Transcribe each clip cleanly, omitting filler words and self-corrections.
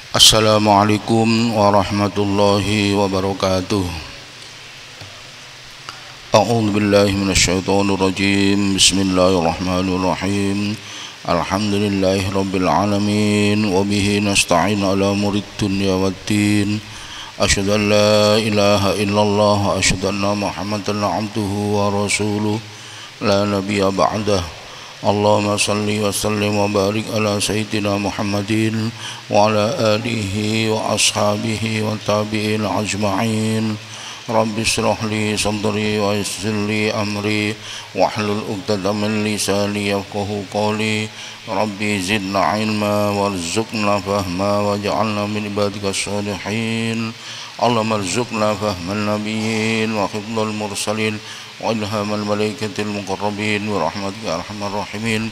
Assalamualaikum warahmatullahi wabarakatuh. A'udzu billahi minasyaitonir rajim. Bismillahirrahmanirrahim. Alhamdulillahi rabbil alamin wa bihi nasta'in ala umurid dunya waddin. Asyhadu an la ilaha illallah wa asyhadu anna Muhammadan abduhu wa rasuluh la nabiyya ba'dah. Allahumma salli wa sallim wa barik ala sayyidina Muhammadin wa ala alihi wa ashabihi wa tabi'in ajma'in. Rabbi shrah li sadri wa yassir li amri wahlul 'uqdatam min lisani yafqahu qawli. Rabbi zidna ilma warzuqna fahma waj'alna min ibadika sholihin. Allahumma arzuqna fahman nabiyyin wa hifdzal mursalin wa ilhamal malaikatil muqarrabin wa rahmatika arhamar rahimin.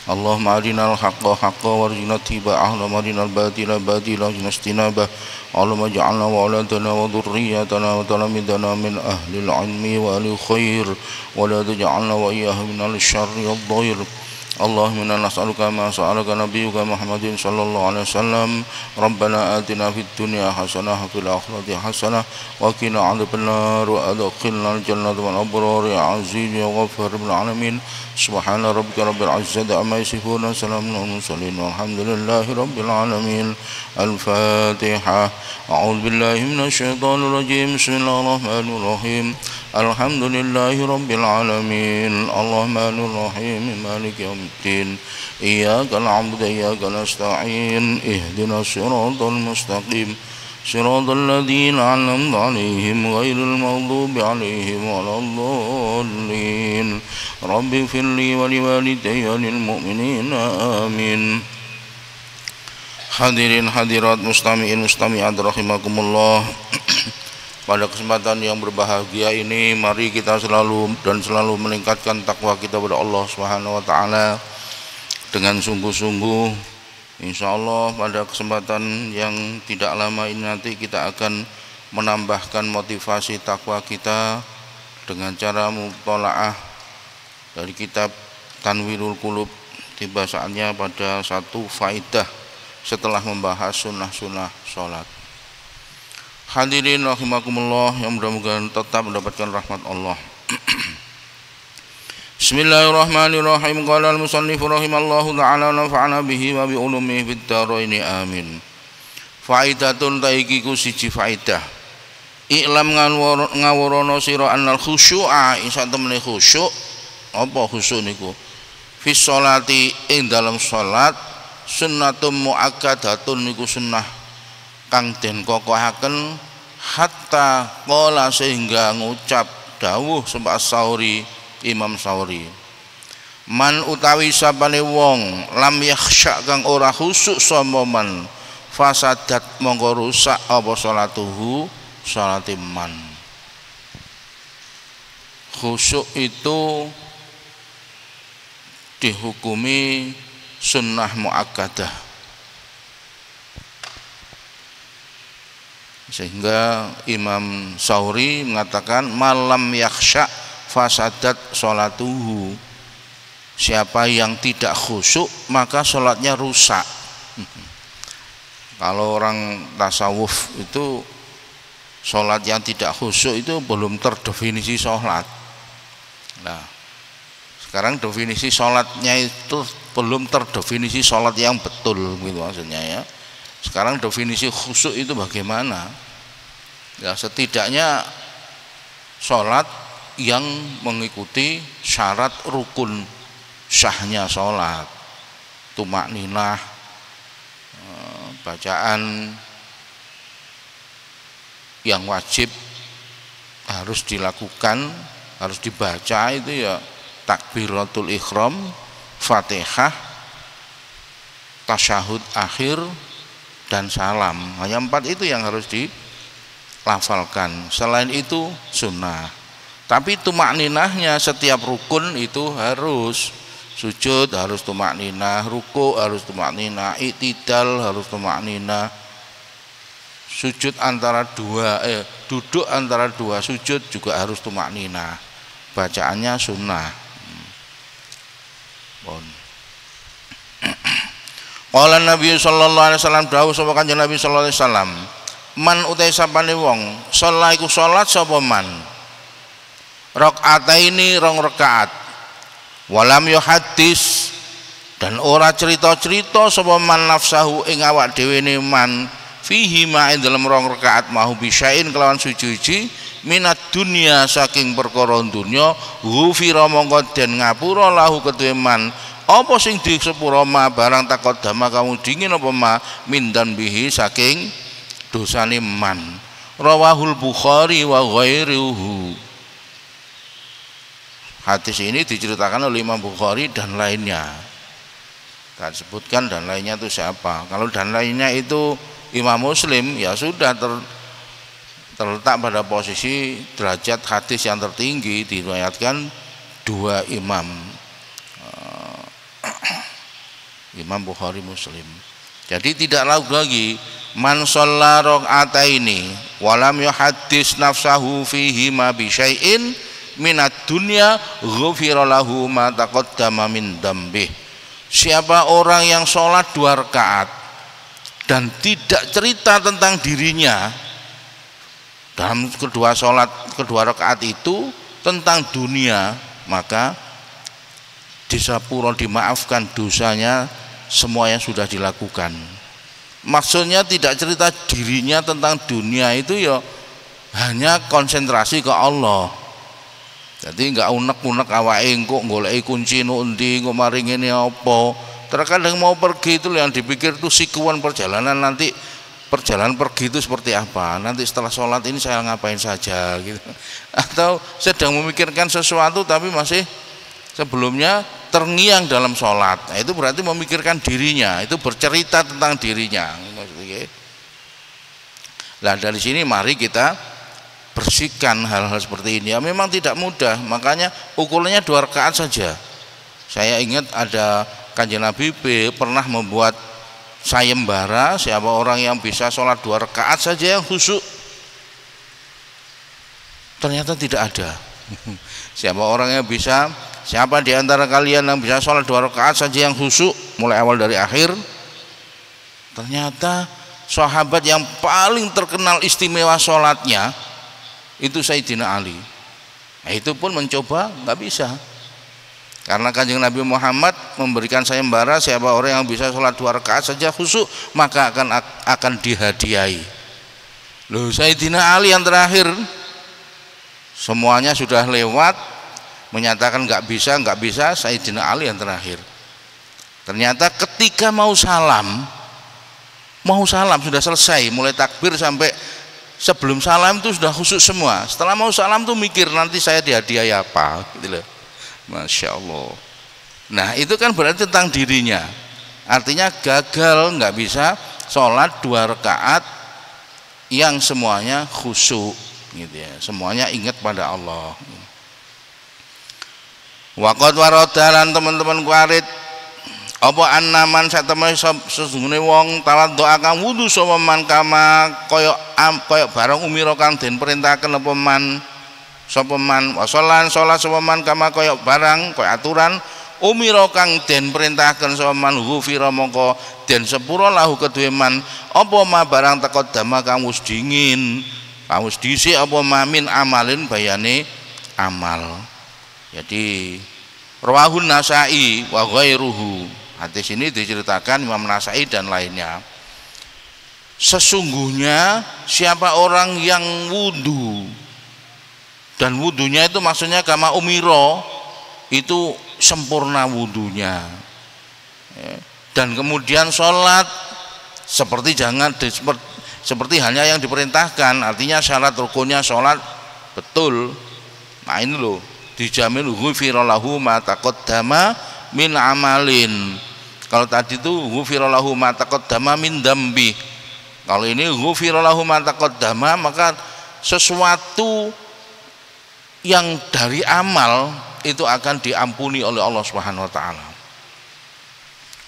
Allahumma arinal haqqa haqqan warzuqna ittiba'ah wa arinal batila batila warzuqna ijtinabah. Allahumma ij'alna wa auladana wa dhurriyyatana wa talamidana min ahlil ilmi wa ahli khair wa la taj'alna wa iyyahum minal syarri wad-dhair. Allahumma inna nas'aluka ma sa'alaka nabiyyuka Muhammadin sallallahu alaihi wasallam. Rabbana atina fid dunya hasanah wa fil akhirati hasanah wa qina 'adzabannar wa adkhilnal jannata ma'al abrar ya aziz ya ghaffar bil alamin. Subhana rabbika rabbil izzati amma yasifun wa salamun alal mursalin walhamdulillahi rabbil alamin. Al-Fatihah. A'udzu billahi minasy syaithanir rajim. Bismillahirrahmanirrahim. Alhamdulillahi rabbil alamin. Arrahmanir rahim. Maliki yaumiddin. Iyyaka na'budu wa iyyaka nasta'in. Ihdinas siratal mustaqim. Siratal ladzina an'amta 'alaihim ghairil maghdubi 'alaihim waladdallin. Rabbi firli wa liwalidayya lil mu'minina amin. Hadirin hadirat mustami'in mustami'at rahimakumullah. Pada kesempatan yang berbahagia ini mari kita selalu meningkatkan takwa kita kepada Allah Subhanahu wa taala dengan sungguh-sungguh. Insyaallah pada kesempatan yang tidak lama ini nanti kita akan menambahkan motivasi takwa kita dengan cara mutolaah dari kitab Tanwirul Qulub. Tiba saatnya pada satu faidah setelah membahas sunnah-sunnah sholat. Hadirin rahimakumullah yang mudah-mudahan tetap mendapatkan rahmat Allah. Bismillahirrahmanirrahim. Qala al-musannif rahimallahu ta'ala nafa'ana bihi wa bi ulumihi fid dharaini amin. Faidatun taikiku siji faidah. Iklam ngawurono sira annal khusyu'a isa temene khusyuk. Apa khusyuk niku? Fi sholati ing dalam salat sunnatum muakkadatun niku sunnah kang den kokohaken hatta qala sehingga ngucap dawuh sapa Sauri Imam Sauri. Man utawi sapane wong lam yakhsha kang ora khusuk sapa man fasadat mongko rusak apa salatuhu salate man. Khusuk itu dihukumi sunnah muakkadah. Sehingga Imam Sauri mengatakan malam yakhsha fasadat sholatuhu. Siapa yang tidak khusyuk maka sholatnya rusak. Kalau orang tasawuf itu sholat yang tidak khusyuk itu belum terdefinisi sholat. Nah, sekarang definisi sholatnya itu belum terdefinisi sholat yang betul gitu maksudnya ya. Sekarang definisi khusyuk itu bagaimana? Ya setidaknya sholat yang mengikuti syarat rukun sahnya sholat, tumakninah, bacaan yang wajib harus dilakukan, harus dibaca itu ya takbiratul ihram, Fatihah, tasyahud akhir dan salam. Hanya 4 itu yang harus dilafalkan. Selain itu sunnah. Tapi tumakninahnya setiap rukun itu harus sujud harus tumakninah, ruku harus tumakninah, i'tidal harus tumakninah. Sujud antara dua duduk antara dua sujud juga harus tumakninah. Bacaannya sunnah. Qala Nabi sallallahu alaihi wasallam, dawuh sapa Kanjeng Nabi sallallahu alaihi wasallam, man utai sapane wong salat iku salat sapa man rakaataini rong rakaat walam yuhaddis dan ora cerita-cerita sapa man nafsahu ing awak dhewe ne man fihi ma ing dalem rong rakaat mahu bisain kelawan suci-suci minat dunya saking perkara dunya ghufira mongko den ngapura lahu kedue man apa sing disepura ma barang takut dama kamu dingin apa ma mindan bihi saking dosane man. Rawahul Bukhari wa ghairuhu. Hadis ini diceritakan oleh Imam Bukhari dan lainnya. Tak sebutkan dan lainnya itu siapa. Kalau dan lainnya itu Imam Muslim, ya sudah terletak pada posisi derajat hadis yang tertinggi, diriwayatkan dua imam, Imam Bukhari Muslim. Jadi tidak ragu lagi man shalla raka'ataini walam yuhaddis nafsahu fihi ma bi syai'in minad dunya ghufira lahu ma taqaddama min dzambih. Siapa orang yang sholat 2 rakaat dan tidak cerita tentang dirinya dalam kedua rakaat itu tentang dunia, maka disapura dimaafkan dosanya semua yang sudah dilakukan. Maksudnya tidak cerita dirinya tentang dunia itu ya hanya konsentrasi ke Allah. Jadi enggak unek-unek awake engko goleki kunci nundi engko mari ngene apa. Terkadang mau pergi itu yang dipikir itu sikuan perjalanan, nanti perjalanan pergi itu seperti apa, nanti setelah sholat ini saya ngapain saja gitu. Atau sedang memikirkan sesuatu tapi masih sebelumnya terngiang dalam sholat, nah, itu berarti memikirkan dirinya, itu bercerita tentang dirinya. Nah dari sini mari kita bersihkan hal-hal seperti ini. Ya memang tidak mudah, makanya ukurannya 2 rakaat saja. Saya ingat ada Kanjeng Nabi pernah membuat sayembara, siapa orang yang bisa sholat 2 rakaat saja yang khusyuk. Ternyata tidak ada. Siapa orang yang bisa, siapa di antara kalian yang bisa sholat 2 rakaat saja yang khusyuk mulai awal dari akhir? Ternyata sahabat yang paling terkenal istimewa sholatnya itu Sayyidina Ali. Nah, itu pun mencoba nggak bisa, karena Kanjeng Nabi Muhammad memberikan sayembara, siapa orang yang bisa sholat 2 rakaat saja khusyuk maka akan dihadiahi. Loh, Sayyidina Ali yang terakhir semuanya sudah lewat menyatakan nggak bisa, Sayyidina Ali yang terakhir. Ternyata ketika mau salam sudah selesai, mulai takbir sampai sebelum salam itu sudah khusyuk semua. Setelah mau salam tuh mikir nanti saya dihadiahi apa gitu loh. Masya Allah. Nah itu kan berarti tentang dirinya. Artinya gagal, nggak bisa sholat 2 rakaat yang semuanya khusyuk gitu ya, semuanya ingat pada Allah. Waqad waradalan teman-teman kuarit apa annaman satemene sesungguhnya wong tawadhu akan wudu sapa man kama kaya barang umira kang den perintahaken apa man sapa man wasolan salat sapa man kama kaya barang kaya aturan umira kang den perintahaken sapa man ghufira mongko den sepura lahu kedue man apa ma barang teko dama kang wis dingin kang wis dhisik apa mamin amalin bayane amal. Jadi rawahun Nasa'i wa ghairuhu. Hadis ini diceritakan Imam Nasa'i dan lainnya. Sesungguhnya siapa orang yang wudu, dan wudunya itu maksudnya kama umiro, itu sempurna wudunya, dan kemudian sholat seperti seperti hanya yang diperintahkan, artinya syarat rukunnya sholat betul. Nah ini loh, dijamin ghufira lahu ma taqaddama min amalin. Kalau tadi itu ghufira lahu ma taqaddama min dzambi. Kalau ini ghufira lahu ma taqaddama, maka sesuatu yang dari amal itu akan diampuni oleh Allah Subhanahu wa taala.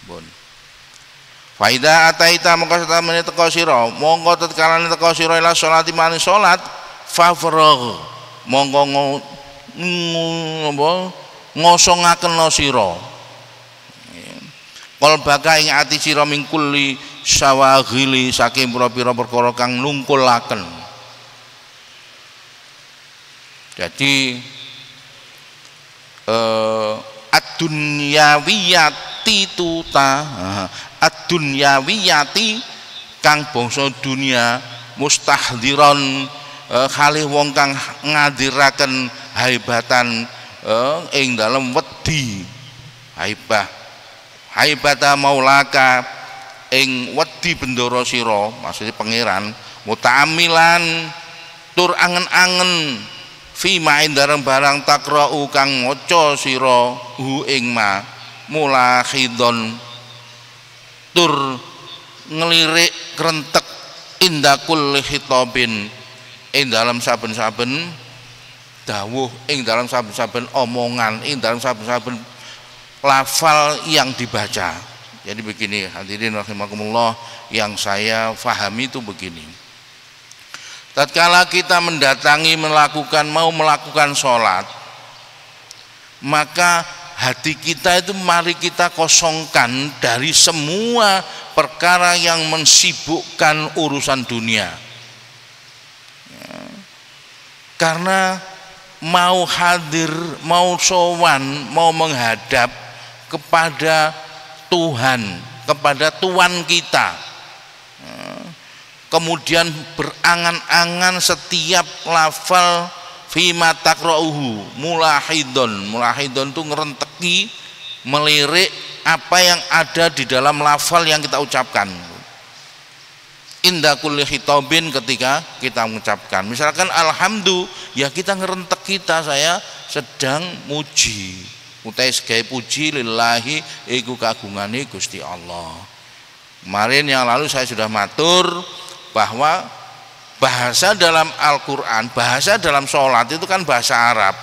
Bon. Fa idza ataita mongko satamene teka sira, mongko tetkalane teka sira ila sholati maring salat, fafragh mongko ngosongaken sira. qalbaka ing ati sira min kulli syawaghili saking pira-pira perkara kang nungkulaken. Jadi ad-dunyawiyati tuta ad-dunyawiyati kang bangsa dunia mustahdiron khalih wong kang ngadiraken haibatan ing dalem wedi haibata maulaka ing wedi bendoro sira maksudnya pangeran muta'amilan tur angen-angen fi ma'in darang barang takra'u kang maca sira hu ing ma mulahidon tur ngelirik krentek indakul khitabin ing dalam saben-saben dawuh ing dalam saben-saben omongan ing dalam saben-saben lafal yang dibaca. Jadi begini hadirin rahimakumullah, yang saya fahami itu begini, tatkala kita mendatangi mau melakukan sholat, maka hati kita itu mari kita kosongkan dari semua perkara yang mensibukkan urusan dunia ya. Karena mau hadir, mau sowan, mau menghadap kepada Tuhan, kepada Tuhan kita ya. Kemudian berangan-angan setiap lafal fima takra'uhu mulahidon itu ngerenteki, melirik apa yang ada di dalam lafal yang kita ucapkan inda kulli khitabin ketika kita mengucapkan. Misalkan alhamdulillah, ya kita ngerentek saya sedang muji utai segai puji lillahi iku kagungane Gusti Allah. Kemarin yang lalu saya sudah matur bahwa bahasa dalam Al-Quran, bahasa dalam sholat itu kan bahasa Arab.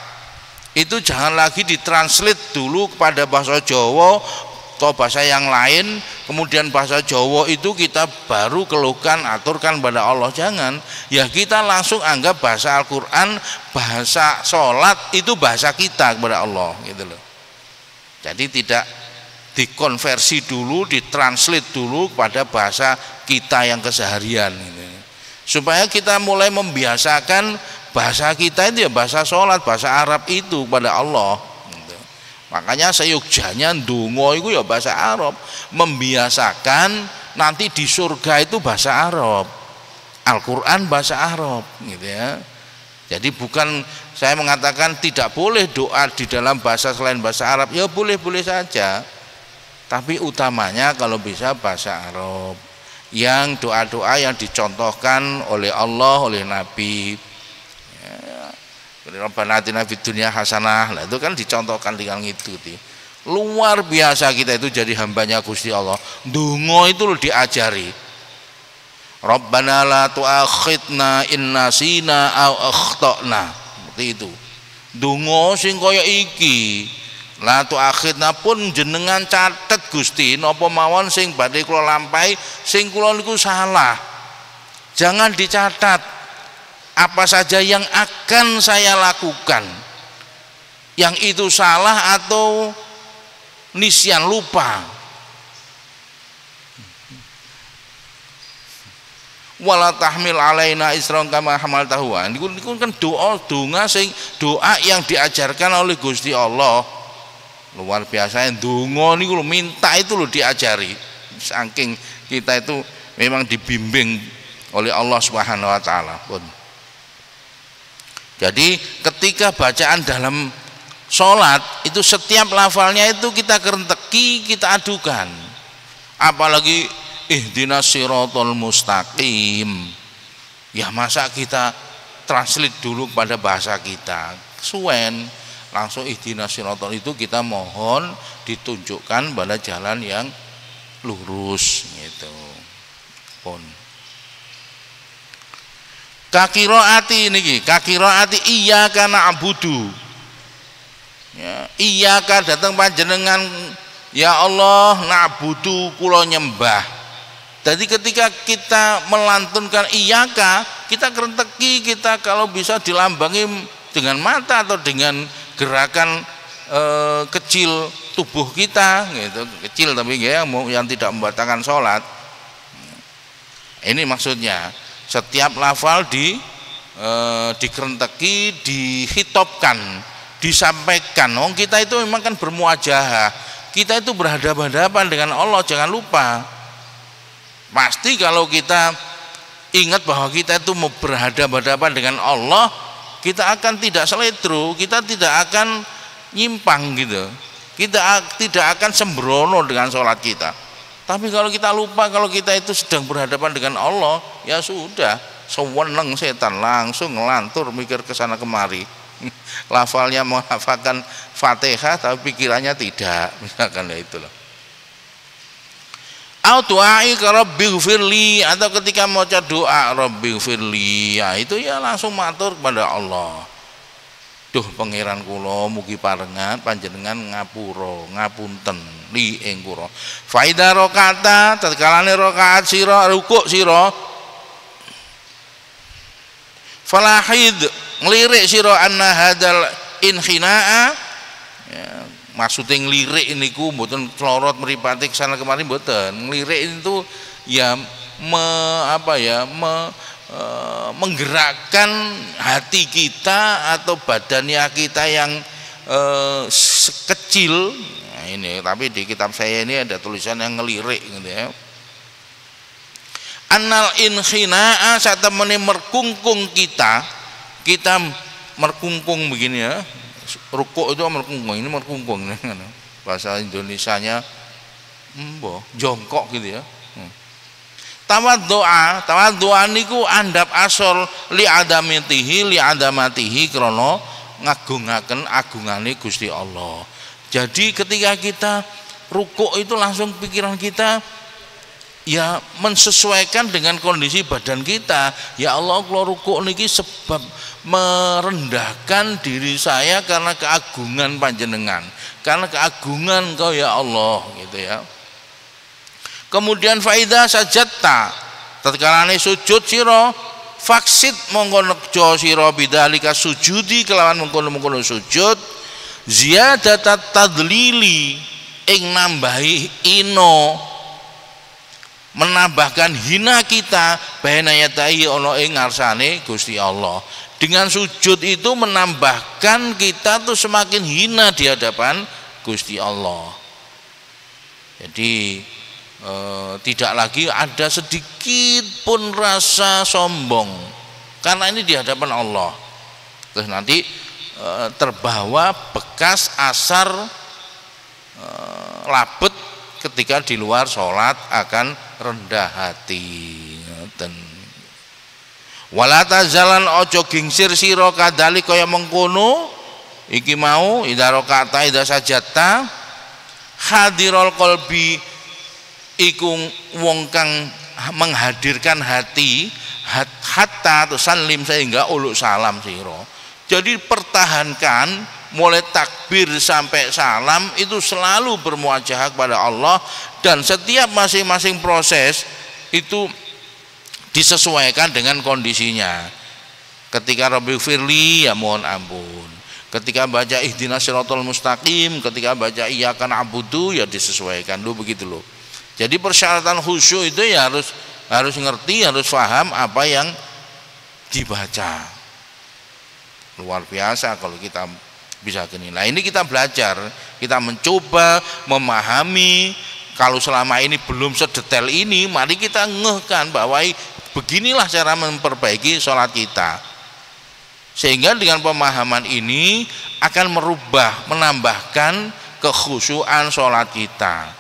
Itu jangan lagi ditranslate dulu kepada bahasa Jawa atau bahasa yang lain, kemudian bahasa Jawa itu kita baru keluhkan, aturkan pada Allah. Jangan, ya kita langsung anggap bahasa Al-Quran, bahasa sholat itu bahasa kita kepada Allah gitu loh. Jadi tidak dikonversi dulu, ditranslate dulu kepada bahasa kita yang keseharian gitu. Supaya kita mulai membiasakan bahasa kita itu ya bahasa sholat, bahasa Arab itu pada Allah gitu. Makanya seyogjanya ndonga itu ya bahasa Arab, membiasakan nanti di surga itu bahasa Arab, Al-Quran bahasa Arab gitu ya. Jadi bukan saya mengatakan tidak boleh doa di dalam bahasa selain bahasa Arab, ya boleh-boleh saja, tapi utamanya kalau bisa bahasa Arab, yang doa-doa yang dicontohkan oleh Allah, oleh Nabi ya. Rabbana atina fid dunya hasanah, lah itu kan dicontohkan tinggal ngikuti. Luar biasa kita itu jadi hambanya Gusti Allah. Ndonga itu loh diajari. Rabbana la tu'akhidna in nasina aw akhtana. Seperti itu. Ndonga sing kaya iki. La tu'akhidna pun jenengan catet Gusti napa mawon sing badhe kula lampahi, sing kula niku salah. Jangan dicatat apa saja yang akan saya lakukan, yang itu salah atau nisyan lupa. Wala tahmil alaina isran kama hamaltahu. Niku kan doa sing doa yang diajarkan oleh Gusti Allah. Luar biasa, ndonga niku lho, minta itu lho diajari. Saking kita itu memang dibimbing oleh Allah Subhanahu wa taala pun. Jadi ketika bacaan dalam sholat itu setiap lafalnya itu kita kerenteki, kita adukan. Apalagi ihdinas siratal mustaqim, ya masa kita translate dulu pada bahasa kita, suwen langsung ihdinas siratal itu kita mohon ditunjukkan pada jalan yang lurus gitu pun. Kakiraati niki, kakiraati iyyaka na'budu. Ya, iyyaka datang panjenengan ya Allah, na'budu kula nyembah. Jadi ketika kita melantunkan iyyaka, kita kerenteki, kita kalau bisa dilambangi dengan mata atau dengan gerakan kecil tubuh kita gitu, kecil tapi ya yang tidak membatalkan sholat. Ini maksudnya setiap lafal dikerenteki, dihitopkan, disampaikan. Kita itu memang kan bermuajahah, kita itu berhadapan-hadapan dengan Allah. Jangan lupa, pasti kalau kita ingat bahwa kita itu mau berhadapan-hadapan dengan Allah, kita akan tidak seledru, kita tidak akan nyimpang gitu, kita tidak akan sembrono dengan sholat kita. Tapi kalau kita lupa kalau kita itu sedang berhadapan dengan Allah, ya sudah, sewenang setan langsung ngelantur mikir ke sana kemari. Lafalnya menghafalkan Fatihah tapi pikirannya tidak, misalkan ya itulah. Autuai ke Rabbighfirli, atau ketika mau doa Rabbighfirli, ya itu ya langsung matur kepada Allah. Duh pangeran kula mugi parengan panjenengan ngapura ngapunten li ing kula. Faida rakaata tatkalane rakaat sira rukuk sira falahid ngelirik sira anna hadal inhinaa, ya, maksudnya ngelirik niku mboten clorot mripate kesana kemari mboten. Ngelirik itu ya menggerakkan hati kita atau badannya kita yang kecil. Nah, ini tapi di kitab saya ini ada tulisan yang ngelirik gitu ya. Annal inhinaa saat temene merkungkung kita merkungkung begini ya. Rukuk itu merkungkung, ini merkungkung bahasa Indonesianya jongkok gitu ya. Tawaddu'a niku andhap asor li adamatihi krana ngagungaken agungane Gusti Allah. Jadi ketika kita rukuk itu langsung pikiran kita ya mensesuaikan dengan kondisi badan kita. Ya Allah, kula rukuk niki sebab merendahkan diri saya karena keagungan panjenengan, karena keagungan Kau ya Allah, gitu ya. Kemudian faida sajatta tatkalane sujud sira faksid mongko nekjo sira bidzalika sujudi kelawan mengkono-mengkono sujud ziyadatat tadlili ing nambahi ino, menambahkan hina kita bainayatai ana ing ngarsane Gusti Allah. Dengan sujud itu menambahkan kita tuh semakin hina di hadapan Gusti Allah. Jadi tidak lagi ada sedikit pun rasa sombong karena ini di hadapan Allah. Terus nanti terbawa bekas asar labet ketika di luar sholat akan rendah hati. Wala tazalan ojo gingsir sira kadali kaya mengkono iki mau idza rakaata idza sajata hadirul qalbi iku wong kang menghadirkan hati hatta atau salim sehingga uluk salam sira. Jadi pertahankan mulai takbir sampai salam itu selalu bermuajahah kepada Allah, dan setiap masing-masing proses itu disesuaikan dengan kondisinya. Ketika Rabbighfirli ya mohon ampun, ketika baca ihdinas siratal mustaqim, ketika baca iyyaka na'budu ya disesuaikan dulu, begitu loh. Jadi persyaratan khusyuk itu ya harus ngerti, harus paham apa yang dibaca. Luar biasa kalau kita bisa gini. Nah ini kita belajar, kita mencoba memahami. Kalau selama ini belum sedetail ini, mari kita ngehkan bahwa beginilah cara memperbaiki sholat kita. Sehingga dengan pemahaman ini akan merubah, menambahkan kekhusyuan sholat kita,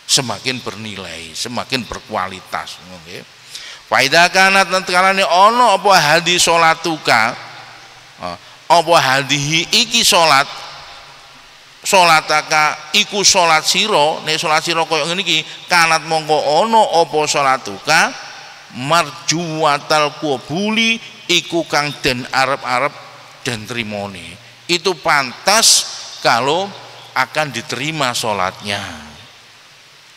semakin bernilai, semakin berkualitas. Faida kanat nantikalane ono apa hadi sholatuka, apa hadihi iki sholat, sholataka iku sholat siro, nek sholat siro koyo ngene iki kanat mongko ono apa sholatuka marjuwatal qabuli iku kang den arep-arep dan trimone. Itu pantas kalau akan diterima sholatnya.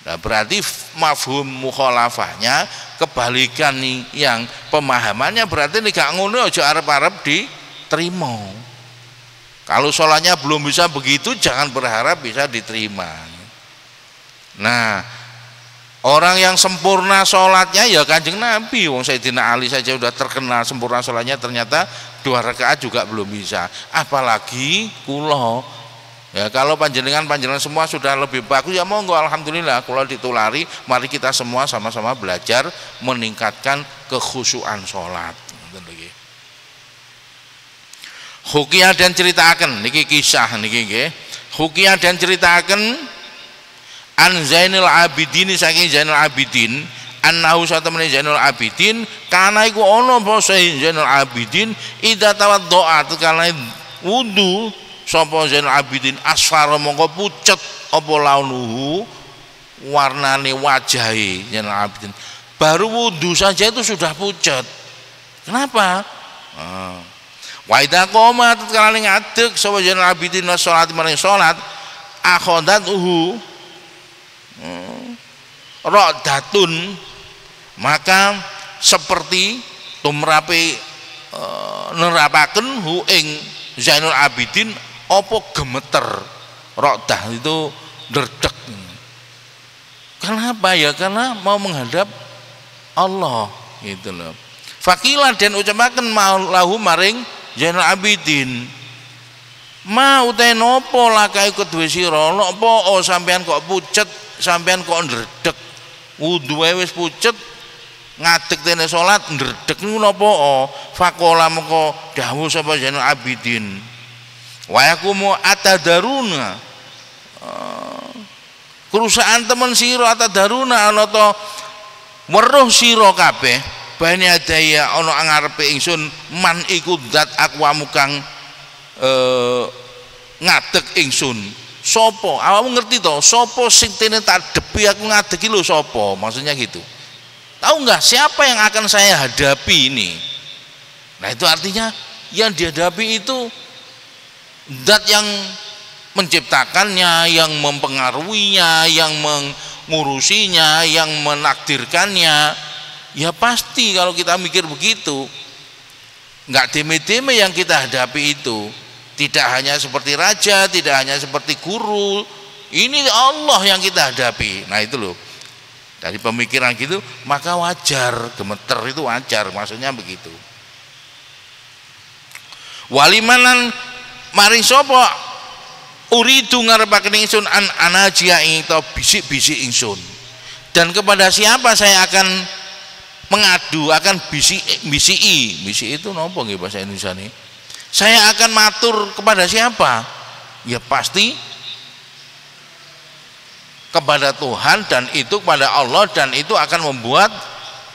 Nah, berarti mafhum mukhalafahnya kebalikan nih, yang pemahamannya berarti nih gak ngono aja arep-arep diterima. Kalau sholatnya belum bisa begitu, jangan berharap bisa diterima. Nah, orang yang sempurna sholatnya ya Kanjeng Nabi. Wong Sayyidina Ali saja sudah terkenal sempurna sholatnya, ternyata 2 rakaat juga belum bisa. Apalagi kulo. Ya, kalau panjenengan semua sudah lebih bagus, ya monggo, alhamdulillah. Kalau ditulari, mari kita semua sama-sama belajar meningkatkan kekhusyuan sholat. Hukiyah dan ceritakan niki kisah niki nggih. Hukiyah dan ceritakan an Zainul Abidin, saking Zainul Abidin, annahu satamani Zainul Abidin kana iku ana apa Zainul Abidin idza tawaddoa kana wudu sapa Zainul Abidin asfara mongko pucet apa launuhu warnane wajahe Zainul Abidin. Baru wudu saja itu sudah pucet. Kenapa? Wa idza qoma tatkala ngadeg sapa Zainul Abidin salat maring salat akhadathu ra'datun, maka seperti tumrape nerapaken hu ing Zainul Abidin apa gemeter. Ra'dah itu derdek. Kenapa ya? Karena mau menghadap Allah gitu loh. Fakilah dan ucapaken lahu maring Zainul Abidin, ma utai nopo lakai kedua sira nopo sampean kok pucet, sampean kok ndredeg, wudu wis pucet ngadeg tene salat ndredeg niku nopo? Fakola mengko dawuh sapa Zainul Abidin, wa yakumu atadaruna, kerusakan temen sira atadaruna ana ta weruh sira kabeh bani adaya ana ngarepe ingsun man iku zat akwamu kang ngadeg ingsun. Sapa? Awakmu ngerti to sapa sing tene tak depi aku ngadegi lho sapa? Maksudnya gitu. Tahu enggak siapa yang akan saya hadapi ini? Nah, itu artinya yang dihadapi itu zat yang menciptakannya, yang mempengaruhinya, yang mengurusinya, yang menakdirkannya. Ya pasti kalau kita mikir begitu, nggak deme-deme yang kita hadapi itu. Tidak hanya seperti raja, tidak hanya seperti guru, ini Allah yang kita hadapi. Nah itu loh, dari pemikiran gitu maka wajar gemeter, itu wajar, maksudnya begitu. Walimanan maring sapa uridu ngarepaken ingsun an anajia ing to bisik-bisik ingsun. Dan kepada siapa saya akan mengadu, akan bisiki itu nopo nggih bahasa Indonesia nih? Saya akan matur kepada siapa? Ya pasti kepada Tuhan, dan itu kepada Allah, dan itu akan membuat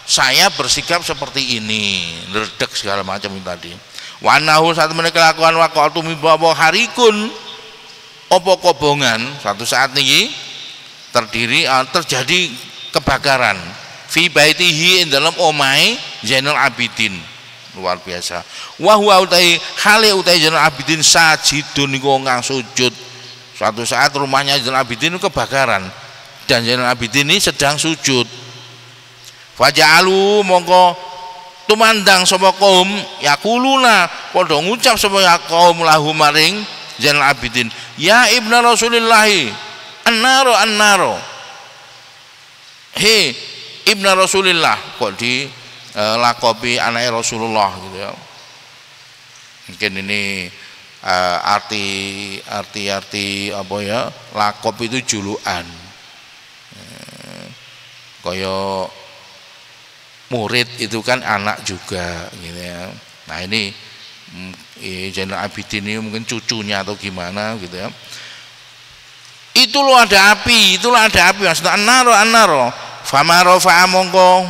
saya bersikap seperti ini, ndredeg segala macam itu tadi. Wa nahu saat menika kelakuan waqatu mibawa harikun apa kobongan, suatu saat niki terjadi kebakaran fi baitihi ing dalam omahe Zainul Abidin. Luar biasa. Wa huwa utai hale utai Zainul Abidin sajidun niku ngang sujud. Suatu saat rumahnya Zainul Abidin kebakaran dan Zainul Abidin ini sedang sujud. Faja'alu mongko tumandang sapa kaum yaquluna padha ngucap sapa kaum lahu maring Zainul Abidin, ya ibna Rasulillah annaro. He ibna Rasulillah, kok di lakopi anak Rasulullah gitu ya. Mungkin ini arti apa ya, lakop itu julukan, kaya murid itu kan anak juga gitu ya. Nah ini Zainul Abidin ini mungkin cucunya atau gimana gitu ya. Itu loh ada api, maksudnya annaro fama rafa'a mongko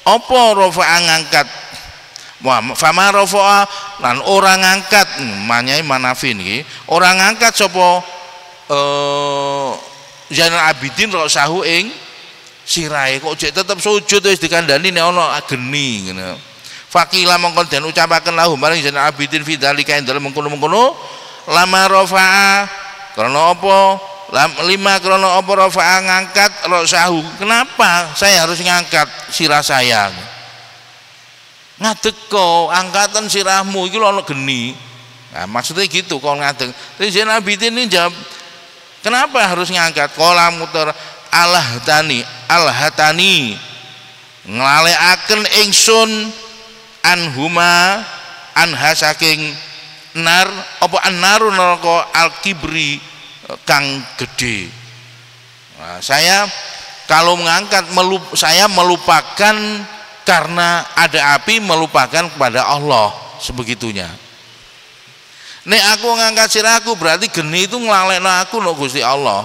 apa rafa'a ngangkat, fama rafa'a lan orang ngangkat, manyai manafin iki orang ngangkat sapa Zainul Abidin rasahu ing sirahe, kok jek tetep sujud wis dikandani nek ana geni ngono. Fakila mongkon den ucapaken lahu maring Zainul Abidin fi dzalika ing dalem mengkono-mengkono lama rafa'a karena apa lima krono apa rafa'a ngangkat rasahu. Kenapa saya harus ngangkat sirah saya? Ngadeg kok angkatan sirahmu iki lho ana geni. Nah, maksudnya gitu kalau ngadeg. Terus Zainal Abidin ini jawab, kenapa harus ngangkat? Qala mutar alhatani nglalekaken ingsun anhuma anha saking nar apa annaru neraka al-kibri kang gede. Nah, saya kalau mengangkat saya melupakan karena ada api, melupakan kepada Allah sebegitunya. Nek aku ngangkat sirahku berarti geni itu nglalekno aku no Gusti Allah.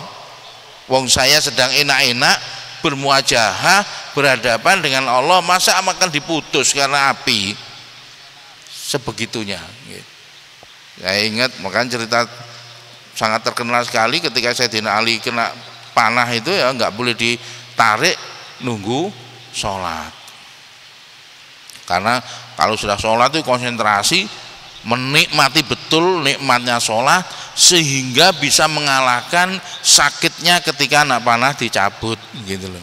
Wong saya sedang enak-enak bermuajahah berhadapan dengan Allah, masa akan diputus karena api sebegitunya. Saya ingat makanya cerita sangat terkenal sekali ketika Sayyidina Ali kena panah itu ya nggak boleh ditarik, nunggu sholat. Karena kalau sudah sholat itu konsentrasi, menikmati betul nikmatnya sholat sehingga bisa mengalahkan sakitnya ketika anak panah dicabut gitu loh.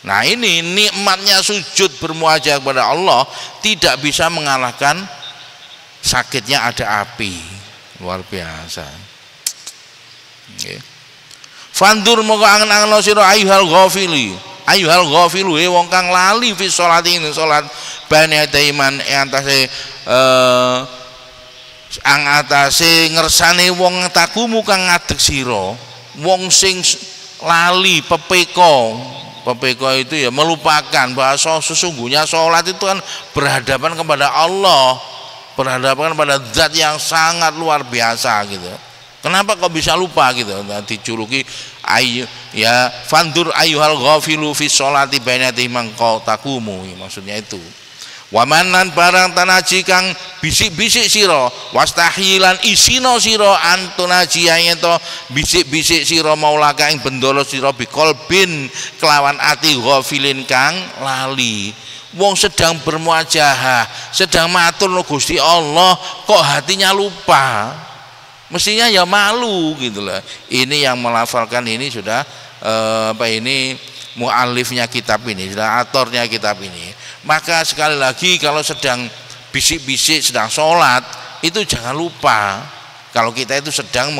Nah ini nikmatnya sujud bermuajah kepada Allah tidak bisa mengalahkan sakitnya ada api, luar biasa. Fandur moko angen-angen sira ayyuhal ghafilu wong kang lali fi sholati ing salat bani iman antase atase ngersane wong takumu kang ngadeg sira, wong sing lali pepeko itu ya melupakan bahwa sesungguhnya sholat itu kan berhadapan kepada Allah, berhadapan pada zat yang sangat luar biasa gitu. Kenapa kok bisa lupa gitu? Nah, dijuluki ya fandur ayyuhal ghafilu fi sholati baina imang takumu, maksudnya itu. Wamanan barang tanaji kang bisik-bisik sira wastahilan isino sira antunaji ayeto bisik-bisik sira maulaka ing bendolo sira biqalbin kelawan ati ghafilin kang lali. Wong sedang bermuajahah, sedang matur no Gusti Allah kok hatinya lupa. Mestinya ya malu gitu loh. Ini yang melafalkan ini sudah muallifnya kitab ini, sudah autornya kitab ini. Maka sekali lagi kalau sedang bisik-bisik sedang sholat itu jangan lupa kalau kita itu sedang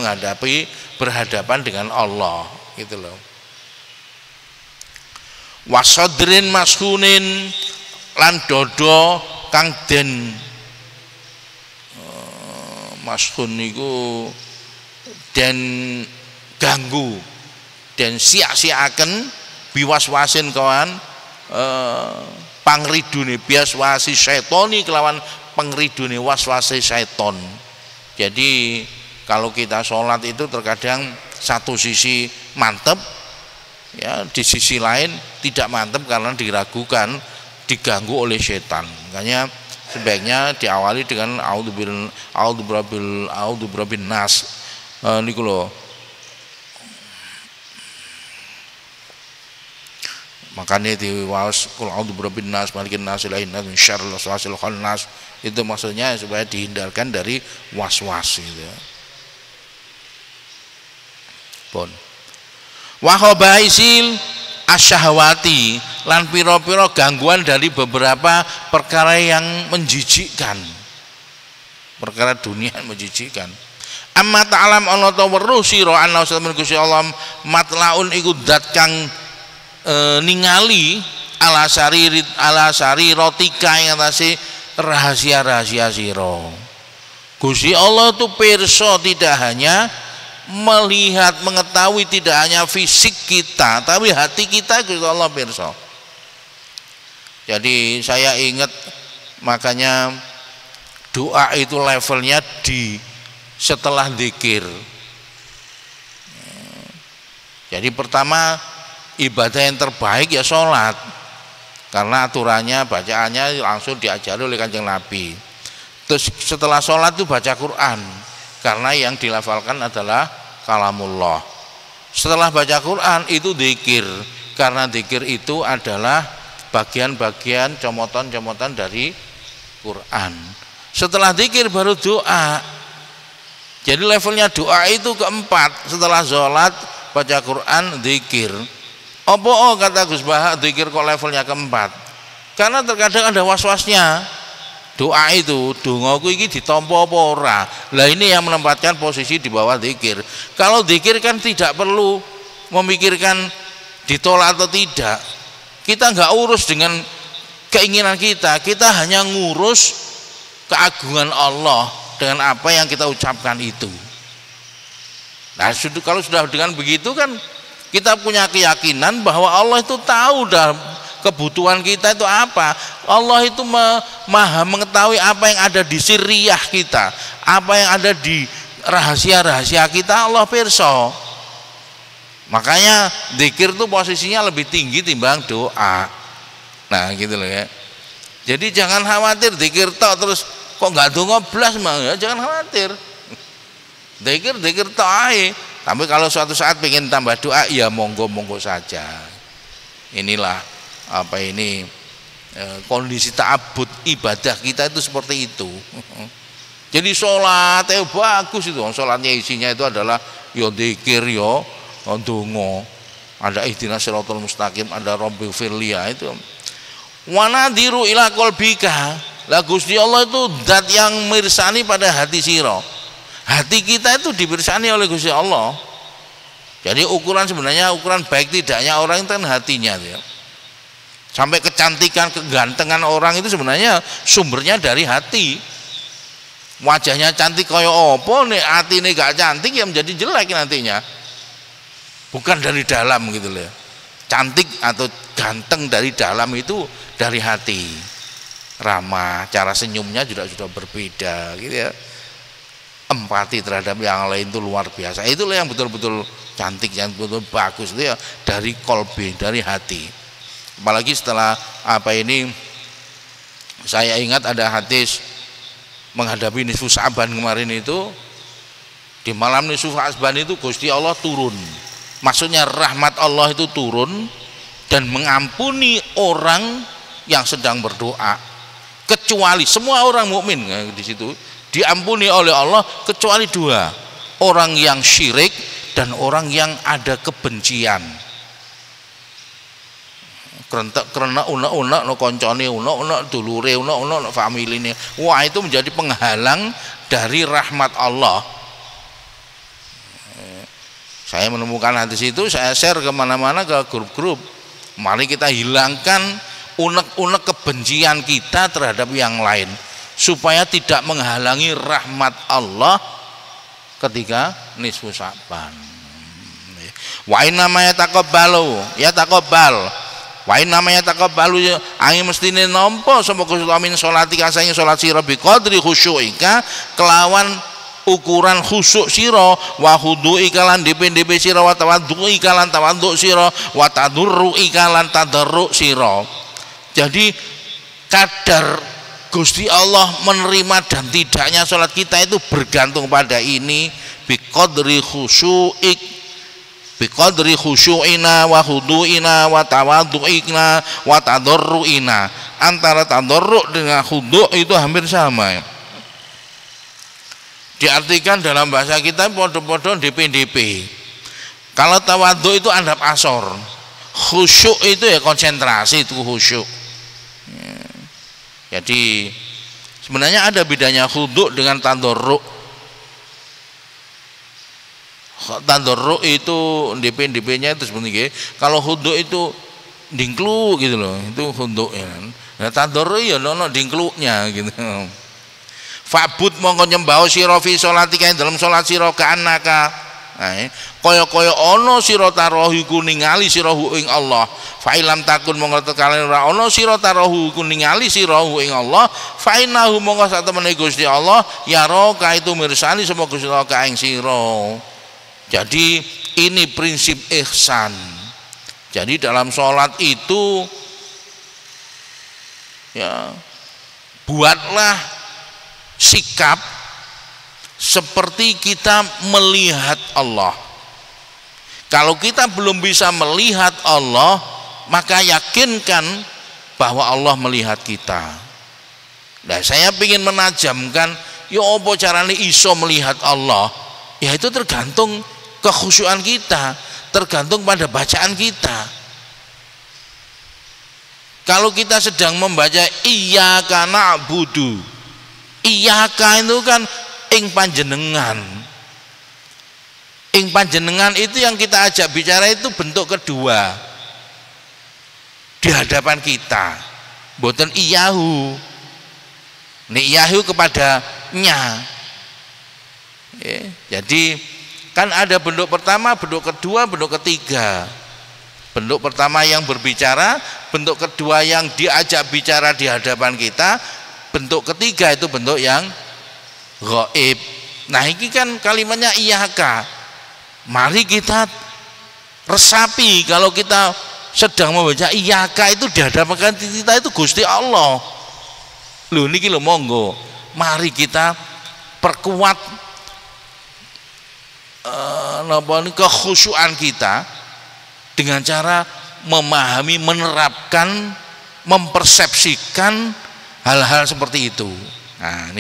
berhadapan dengan Allah gitu loh. Wasodrin mashunin lan dodo kang den mashun niku den ganggu dan sia-siaken biwas-wasin kawan pangridune biaswasi syaitoni kelawan pangridune waswasi syaiton. Jadi kalau kita sholat itu terkadang satu sisi mantep ya, di sisi lain tidak mantep karena diragukan, diganggu oleh setan. Makanya sebaiknya diawali dengan a'udzubirabbin nas niku lho. Makanya diwawas qul a'udzu birabbin nas malikin nas ilahin nas min syarril waswasil khannas, itu maksudnya supaya dihindarkan dari was-was gitu ya. Pun wa khabaisil asyahwati lan pira-pira gangguan dari beberapa perkara yang menjijikkan, perkara dunia yang menjijikkan. Amma ta'lam Allah tawarru sira anna usamin Gusti Allah matlaun iku dat kang ningali ala sari rotika yang atase rahasia-rahasia sira. Gusti Allah itu pirsa tidak hanya melihat mengetahui tidak hanya fisik kita tapi hati kita Gusti Allah pirsa. Jadi saya ingat makanya doa itu levelnya di setelah zikir. Jadi pertama ibadah yang terbaik ya sholat, karena aturannya bacaannya langsung diajari oleh Kanjeng Nabi. Terus setelah sholat itu baca Quran, karena yang dilafalkan adalah kalamullah. Setelah baca Quran itu zikir, karena zikir itu adalah bagian-bagian comotan-comotan dari Quran. Setelah zikir baru doa. Jadi levelnya doa itu keempat, setelah sholat baca Quran zikir. Kata Gus Bahak zikir kok levelnya keempat? Karena terkadang ada was-wasnya. doa itu, dongaku iki ditampa apa ora. Lah ini yang menempatkan posisi di bawah zikir. Kalau zikir kan tidak perlu memikirkan ditolak atau tidak. Kita nggak urus dengan keinginan kita hanya ngurus keagungan Allah dengan apa yang kita ucapkan itu. Nah, kalau sudah dengan begitu kan kita punya keyakinan bahwa Allah itu tahu dah kebutuhan kita itu apa. Allah itu maha mengetahui apa yang ada di sirriyah kita, apa yang ada di rahasia-rahasia kita, Allah pirsa. Makanya zikir itu posisinya lebih tinggi timbang doa. Nah gitu loh ya. Jadi jangan khawatir zikir tok terus kok nggak donga blas mah, ya jangan khawatir. Zikir tok ae. Tapi kalau suatu saat pengen tambah doa, ya monggo saja. Inilah kondisi ta'abbud ibadah kita itu seperti itu. Jadi sholat bagus itu. Sholatnya isinya itu adalah ya zikir ya donga. Ada ihdinas siratal mustaqim, ada rabbighfirli itu. Wa nadhiru ila qalbika. Lah Gusti Allah itu zat yang mirsani pada hati sira. Hati kita itu dipirsani oleh Gusti Allah. Jadi sebenarnya ukuran baik tidaknya orang itu kan hatinya ya. Sampai kecantikan, kegantengan orang itu sebenarnya sumbernya dari hati. Wajahnya cantik kaya apa nih, hati ini gak cantik ya menjadi jelek nantinya. Bukan dari dalam gitu loh. Cantik atau ganteng dari dalam itu dari hati. Ramah, cara senyumnya juga sudah berbeda gitu ya. Empati terhadap yang lain itu luar biasa. Itulah yang betul-betul cantik, yang betul-betul bagus itu ya dari kolbi, dari hati. Apalagi setelah saya ingat ada hadis menghadapi nisfu Sa'ban kemarin itu, di malam nisfu Sa'ban itu Gusti Allah turun. Maksudnya rahmat Allah itu turun dan mengampuni orang yang sedang berdoa, kecuali semua orang mukmin di situ diampuni oleh Allah kecuali dua, orang yang syirik dan orang yang ada kebencian. Karena unek-unek no koncone, unek-unek dulure, unek-unek no familine. Wah, itu menjadi penghalang dari rahmat Allah. Saya menemukan hadis itu, saya share kemana-mana ke grup-grup. Mari kita hilangkan unek-unek kebencian kita terhadap yang lain, supaya tidak menghalangi rahmat Allah ketika nisfu Sa'ban. Wa inna ma yataqabbalu wa inna ma yataqabbalu angin mestine nampa sapa Gusti Allah min salatika saking salat sira bi qadri khusyuika kelawan ukuran khusyuk sira, wa khudu'ika lan DP sira, wa tawaddu'ika lan tawaddu' sira, wa tadurru'ika lan tadarru' sira. Jadi kadar Gusti Allah menerima dan tidaknya sholat kita itu bergantung pada ini, biqadri khusyu'ik, biqadri khusyu'ina wa khudu'ina wa tawaddu'ina wa tadarru'ina. Antara tadarru' dengan khudu' itu hampir sama. Diartikan dalam bahasa kita podo-podo DP. Kalau tawaddu itu adab asor, khusyuk itu ya konsentrasi, itu khusyuk. Jadi sebenarnya ada bedanya khudu' dengan tadarru'. Tadarru' itu DP-nya itu sebenarnya. Kalau khudu' itu dingklu gitu loh, itu khudu' ya. Nah tadarru' ya ono dingkluknya gitu. Fa'bud mongko nyembah sira fi sholatika dalam salat sira kanaka. Kaya-kaya ana sira tarahu iku ningali sira ing Allah. Fa ilam takun mongko tekane ora ana sira tarahu iku ningali sira ing Allah, fa innahu mongko sak temene Gusti Allah yara ka itu mirsani sapa Gusti Allah ka ing sira. Jadi ini prinsip ihsan. Jadi dalam salat itu ya buatlah sikap seperti kita melihat Allah. Kalau kita belum bisa melihat Allah, maka yakinkan bahwa Allah melihat kita. Nah, saya ingin menajamkan, ya apa caranya iso melihat Allah? Ya itu tergantung kekhusyuan kita, tergantung pada bacaan kita. Kalau kita sedang membaca iyyaka na'budu, iyyaka itu kan ing panjenengan. Ing panjenengan itu yang kita ajak bicara itu bentuk kedua di hadapan kita. Boten iyahu. Nek iyahu kepada nya. Jadi kan ada bentuk pertama, bentuk kedua, bentuk ketiga. Bentuk pertama yang berbicara, bentuk kedua yang diajak bicara di hadapan kita, bentuk ketiga itu bentuk yang gaib. Nah ini kan kalimatnya iyyaka. Mari kita resapi kalau kita sedang membaca iyyaka itu di hadapan kita itu Gusti Allah. Lho niki lho monggo. Mari kita perkuat kekhusyuan kita dengan cara memahami, menerapkan, mempersepsikan hal-hal seperti itu. Nah,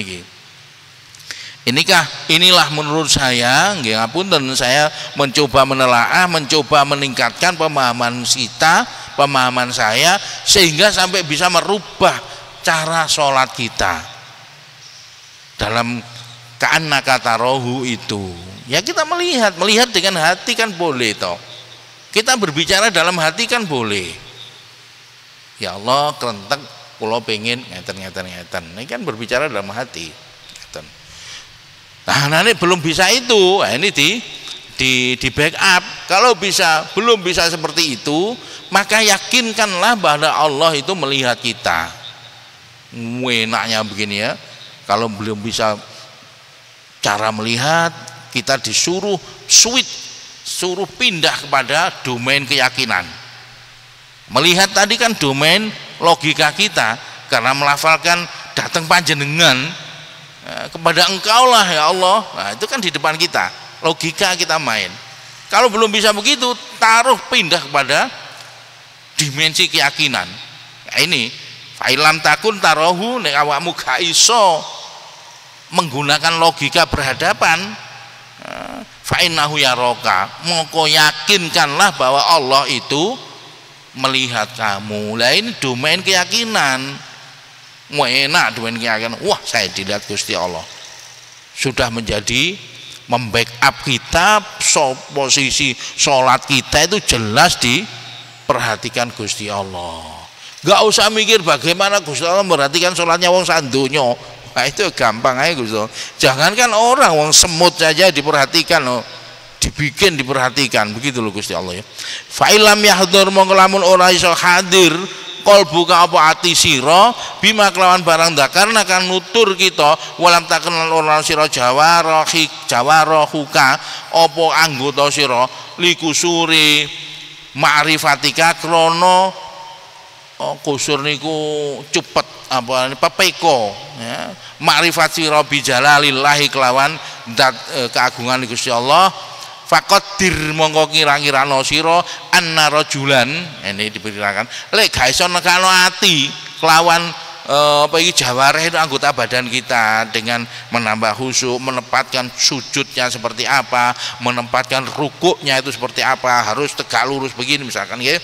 inilah menurut saya, nggih ngapunten, saya mencoba menelaah, mencoba meningkatkan pemahaman kita, pemahaman saya, sehingga sampai bisa merubah cara sholat kita dalam ka'annaka tarahu itu. Ya kita melihat dengan hati kan boleh toh. Kita berbicara dalam hati kan boleh. Ya Allah, kerentek kula pengen ngeten. Ini kan berbicara dalam hati. Ngeten. Nah, nanti belum bisa itu. Nah, ini di backup. Kalau belum bisa seperti itu, maka yakinkanlah bahwa Allah itu melihat kita. Enaknya begini ya. Kalau belum bisa cara melihat, kita disuruh suruh pindah kepada domain keyakinan. Melihat tadi kan domain logika kita, karena melafalkan datang panjenengan, kepada engkau lah ya Allah. Nah itu kan di depan kita, logika kita main. Kalau belum bisa begitu, taruh pindah kepada dimensi keyakinan. Nah ini fa'ilam takun tarohu, nek awakmu gak iso menggunakan logika berhadapan, fa'innahu yaraka, moko yakinkanlah bahwa Allah itu melihat kamu. Lah ini domain keyakinan. Enak domain keyakinan. Wah, saya dilihat Gusti Allah. Sudah menjadi membackup kita, posisi sholat kita itu jelas diperhatikan Gusti Allah. Gak usah mikir bagaimana Gusti Allah memperhatikan sholatnya wong sandonya. Nah itu gampang aja Gusti. Jangankan orang, wong semut saja diperhatikan loh, diperhatikan begitu loh Gusti Allah ya. Fa'ilam yahdur mongko lamun ora iso hadir qalbuka apa ati sira bima kelawan barang karena kan nutur kita walam takenal ora sira jawarahuka apa anggota sira likusuri ma'rifatika krana kusur niku cepet apa pepeko ya. Ma'rifat sira bi jalalillahi kelawan keagungan Gusti Allah, faqaddir mongko kira-kirano sira anna rajulan, ini diperkirakan lek gak iso nekano ati kelawan apa iki jawareh itu anggota badan kita, dengan menambah khusyuk, menempatkan sujudnya seperti apa, menempatkan rukuknya itu seperti apa, harus tegak lurus begini misalkan nggih.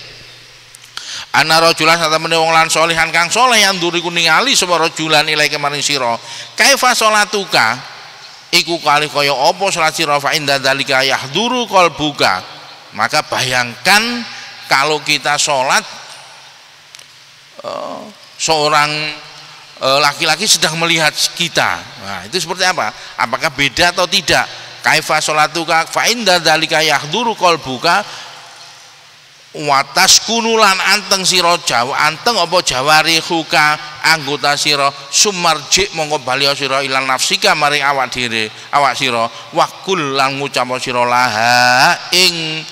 Ana rajulan satamene wong lan solihan kang soleh yang nduriku ningali sapa rajulan ilaike maring sira. Kaifa salatuka? Iku kali kaya apa salat sira fa inda dzalika yahduru qalbuka. Maka bayangkan kalau kita salat seorang laki-laki sedang melihat kita. Nah, itu seperti apa? Apakah beda atau tidak? Kaifa salatuka fa inda dzalika yahduru qalbuka watas kunulan anteng sira jawa anteng apa jawarihuka anggota sira sumarji mongko bali sira ilang nafsika maring awak sira wakul lan ngucap sira laha ing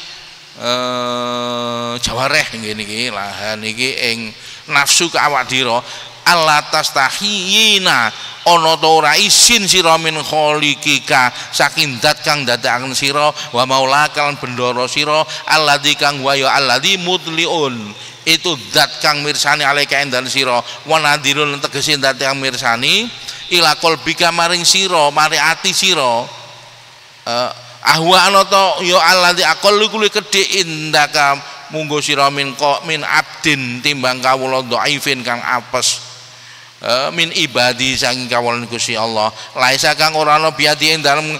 jawareh ngene iki laha niki ing nafsu ka awak dira Allah tastahiyina ana ta ora isin sira min khaliqika saking zat kang dadekaken sira wa maula kalan bendara sira alladzi kang wa ya alladzi mutliun itu zat kang mirsani alaika endan sira wa nadirun tegese zat kang mirsani ila qalbika maring sira mari ati sira ahwa ana ta ya alladzi aqallu kuwi gedhe indaka munggo sira min abdin timbang kawula dhaifin kang apes min ibadi saking kawula Gusti Allah laisa kang ora ana biadi ing dalem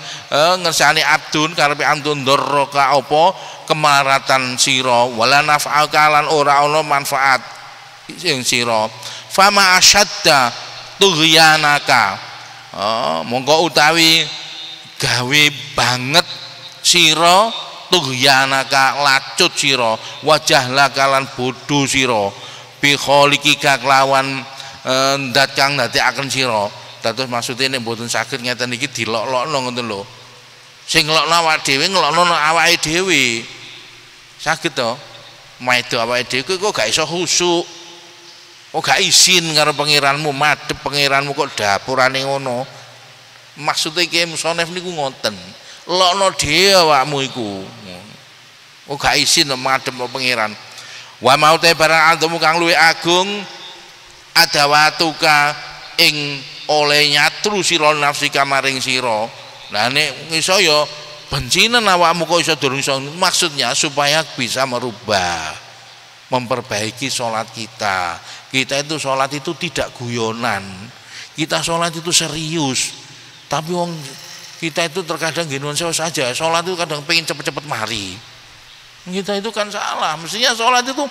ngersani abdun karepe antun ndorroka apa kemaratan sira wala naf'aka lan ora ana manfaat sing sira fama asyadda tughyanaka mongko utawi gawe banget sira tughyanaka lacut sira wajah lakalan bodho sira bi khaliqika kelawan ndat kang ndadekaken sira dados maksude nek mboten saged ngeten iki dilok-lokno ngoten lho sing ngelokno awake dhewe ngelokno awake dhewe saged to maido awake dhewe kok gak iso khusuk kok gak izin karo pangeranmu madhep pangeranmu kok dapurane ngono maksude Ki Musonef niku ngoten lokno dhewe awakmu iku kok gak izin madhep pangeran wa mau te barang antumu kang luwih agung adawatuka ing oleh nyatru sira nafsika maring sira nah nek iso ya bencinen awakmu kok iso durung iso maksudnya supaya bisa merubah memperbaiki sholat kita itu sholat itu tidak guyonan kita sholat itu serius tapi wong kita itu terkadang gini saja sholat itu kadang pengen cepet-cepet mari kita itu kan salah mestinya sholat itu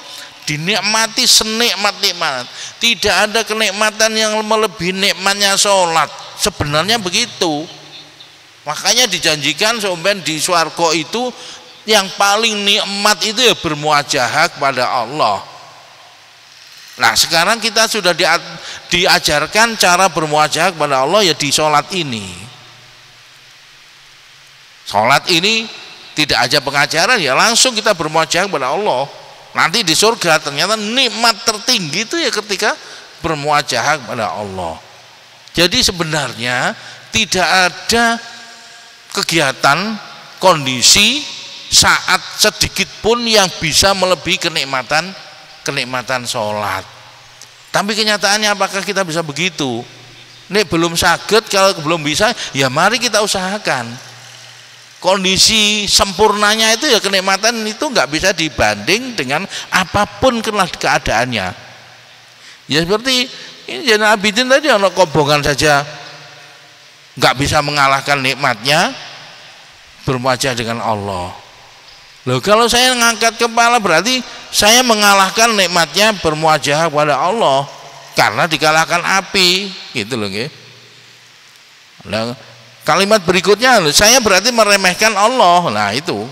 dinikmati senikmat-nikmat tidak ada kenikmatan yang melebihi nikmatnya sholat sebenarnya begitu makanya dijanjikan sampeyan di swarga itu yang paling nikmat itu ya bermuajahah kepada Allah nah sekarang kita sudah diajarkan cara bermuajahah kepada Allah ya di sholat ini tidak aja pengajaran ya langsung kita bermuajahah kepada Allah nanti di surga ternyata nikmat tertinggi itu ya ketika bermuajahah kepada Allah jadi sebenarnya tidak ada kegiatan kondisi saat sedikit pun yang bisa melebihi kenikmatan sholat tapi kenyataannya apakah kita bisa begitu ini belum saged kalau belum bisa ya mari kita usahakan kondisi sempurnanya itu ya kenikmatan itu nggak bisa dibanding dengan apapun keadaannya ya seperti ini Zainal Abidin tadi anak kobongan saja nggak bisa mengalahkan nikmatnya bermuajah dengan Allah loh kalau saya ngangkat kepala berarti saya mengalahkan nikmatnya bermuajah kepada Allah karena dikalahkan api gitu loh nggih kalimat berikutnya saya berarti meremehkan Allah nah itu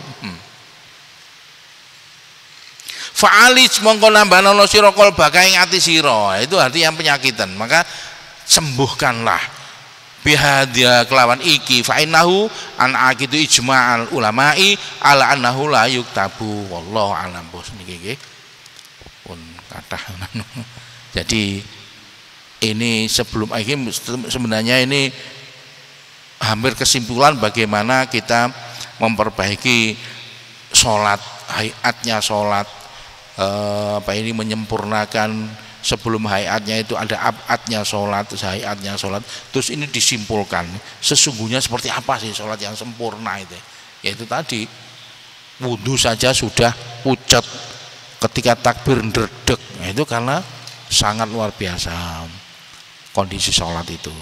fa'alij mongko nambahana sira qalbaka ing ati sira itu arti yang penyakitan maka sembuhkanlah bihadia kelawan iki fa innahu an aqidu ijma'al ulama'i ala annahu la yuktabu wallahu alam bos niki nggih pun kathah jadi ini sebelum iki sebenarnya ini hampir kesimpulan bagaimana kita memperbaiki sholat hayatnya sholat menyempurnakan sebelum hayatnya itu ada abadnya sholat terus hayatnya sholat terus ini disimpulkan sesungguhnya seperti apa sih sholat yang sempurna itu yaitu tadi wudhu saja sudah pucat ketika takbir ndredeg nah, itu karena sangat luar biasa kondisi sholat itu.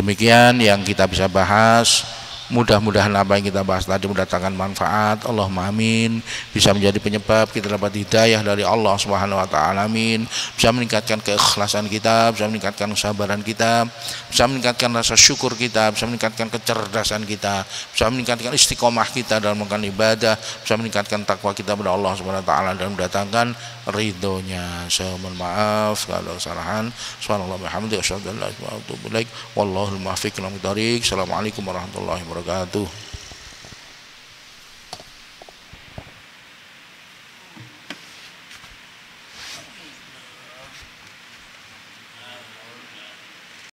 Demikian yang kita bisa bahas. Mudah-mudahan apa yang kita bahas tadi mendatangkan manfaat. Allahumma amin. Bisa menjadi penyebab kita dapat hidayah dari Allah Subhanahu wa taala. Amin. Bisa meningkatkan keikhlasan kita, bisa meningkatkan kesabaran kita, bisa meningkatkan rasa syukur kita, bisa meningkatkan kecerdasan kita, bisa meningkatkan istiqomah kita dalam melakukan ibadah, bisa meningkatkan takwa kita kepada Allah Subhanahu wa taala dan mendatangkan ridhonya. Mohon maaf kalau kesalahan. Subhanallah bihamdihi asyhadu an la ilaha illa anta astaghfiruka wa atubu ilaik. Wallahul muwaffiq ila thoriq. Assalamualaikum warahmatullahi wabarakatuh.